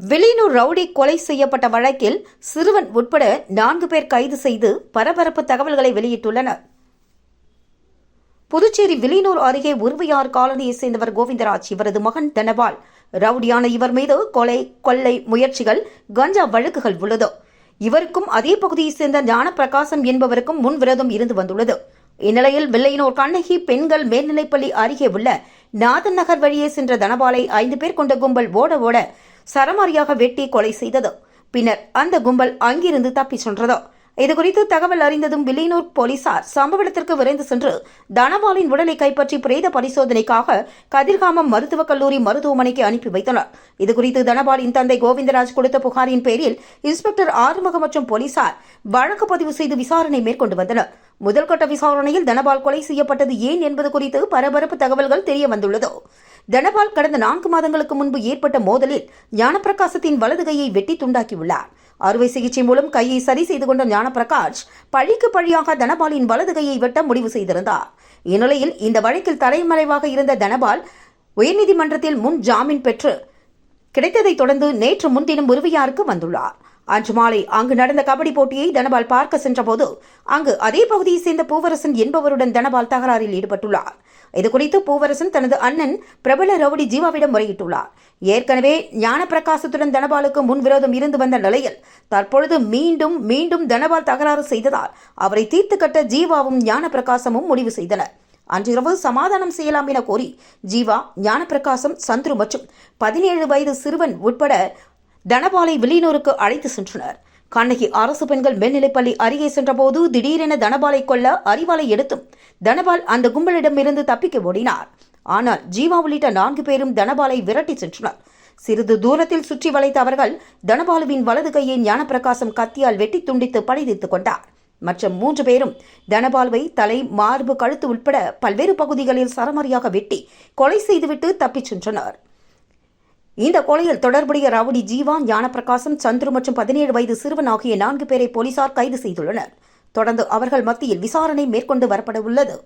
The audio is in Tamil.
வில்லியனூர் ரவுடி கொலை செய்யப்பட்ட வழக்கில் சிறுவன் உட்பட 4 பேர் கைது செய்து பரபரப்பு தகவல்களை வெளியிட்டுள்ளனர். புதுச்சேரி வில்லியனூர் அருகே உருவையார் காலனியை சேர்ந்தவர் கோவிந்தராஜ். இவரது மகன் தனபால். ரவுடியான இவர் மீது கொலை, கொள்ளை முயற்சிகள், கஞ்சா வழக்குகள் உள்ளது. இவருக்கும் அதே பகுதியை சேர்ந்த ஞானப்பிரகாசம் என்பவருக்கும் முன்விரோதம் இருந்து வந்துள்ளது. இந்நிலையில் வில்லியனூர் கண்ணகி பெண்கள் மேல்நிலைப்பள்ளி அருகே உள்ள நாதன் நகர் வழியே சென்ற தனபாலை 5 பேர் கொண்ட கும்பல் ஓட சரமாரியாக வெட்டி கொலை செய்தது. பின்னர் அந்த கும்பல் அங்கிருந்து தப்பிச் சென்றது. இதுகுறித்து தகவல் அறிந்ததும் வில்லியனூர் போலீசார் சம்பவ இடத்திற்கு விரைந்து சென்று தனபாலின் உடலை கைப்பற்றி பிரேத பரிசோதனைக்காக கதிர்காமம் மருத்துவக் கல்லூரி மருத்துவமனைக்கு அனுப்பி வைத்தனர். இதுகுறித்து தனபாலின் தந்தை கோவிந்தராஜ் கொடுத்த புகாரின் பேரில் இன்ஸ்பெக்டர் ஆறுமுகம் மற்றும் போலீசார் வழக்கு பதிவு செய்து விசாரணை மேற்கொண்டு வந்தனர். முதல்கட்ட விசாரணையில் தனபால் கொலை செய்யப்பட்டது ஏன் என்பது குறித்து பரபரப்பு தகவல்கள் தெரிய வந்துள்ளது. தனபால் கடந்த 4 மாதங்களுக்கு முன்பு ஏற்பட்ட மோதலில் ஞானப்பிரகாசத்தின் வலது கையை வெட்டி துண்டாக்கியுள்ளார். அறுவை சிகிச்சை மூலம் கையை சரி செய்து கொண்ட ஞானப்பிரகாஷ் பழிக்கு பழியாக தனபாலின் வலது கையை வெட்ட முடிவு செய்திருந்தார். இந்நிலையில் இந்த வழக்கில் தலைமறைவாக இருந்த தனபால் உயர்நீதிமன்றத்தில் முன் ஜாமீன் பெற்று கிடைத்ததைத் தொடர்ந்து நேற்று முன்தினம் உருவையாருக்கு வந்துள்ளார். அன்று மாலை அங்கு நடந்த கபடி போட்டியை தனபால் பார்க்க சென்றபோது அங்கு அதே பகுதியை சேர்ந்த பூவரசன் என்பவருடன் தனபால் தகராறில் ஈடுபட்டுள்ளார். இதுகுறித்து பூவரசன் தனது அண்ணன் பிரபல ரவுடி ஜீவாவிடம் முறையிட்டுள்ளார். ஏற்கனவே ஞானப்பிரகாசத்துடன் தனபாலுக்கு முன்விரோதம் இருந்து வந்த நிலையில் தற்பொழுது மீண்டும் தனபால் தகராறு செய்ததால் அவரை தீர்த்து கட்ட ஜீவாவும் ஞானப்பிரகாசமும் முடிவு செய்தனர். அன்றிரவு சமாதானம் செய்யலாம் என கோரி ஜீவா, ஞானப்பிரகாசம், சந்துரு மற்றும் 17 வயது சிறுவன் உட்பட தனபாலை வில்லியனூருக்கு அழைத்து சென்றனர். கண்ணகி அரசு பெண்கள் மேல்நிலைப்பள்ளி அருகே சென்றபோது திடீரென தனபாலை கொல்ல அரிவாளை எடுத்தும் தனபால் அந்த கும்பலிடமிருந்து தப்பிக்க ஓடினார். ஆனால் ஜீவா உள்ளிட்ட 4 பேரும் தனபாலை விரட்டி சென்றனர். சிறிது தூரத்தில் சுற்றி வளைத்த அவர்கள் தனபாலுவின் வலது கையை ஞானப்பிரகாசம் கத்தியால் வெட்டி துண்டித்து பழிதீர்த்துக் கொண்டார். மற்ற 3 பேரும் தனபாலுவை தலை, மார்பு, கழுத்து உட்பட பல்வேறு பகுதிகளில் சரமாரியாக வெட்டி கொலை செய்துவிட்டு தப்பிச் சென்றனர். இந்த கொலையில் தொடர்புடைய ரவுடி ஜீவா, ஞானப்பிரகாசம், சந்துரு மற்றும் 17 வயது சிறுவன் ஆகிய 4 பேரை போலீசார் கைது செய்துள்ளனர். தொடர்ந்து அவர்கள் மத்தியில் விசாரணை மேற்கொண்டு வரப்பட உள்ளது.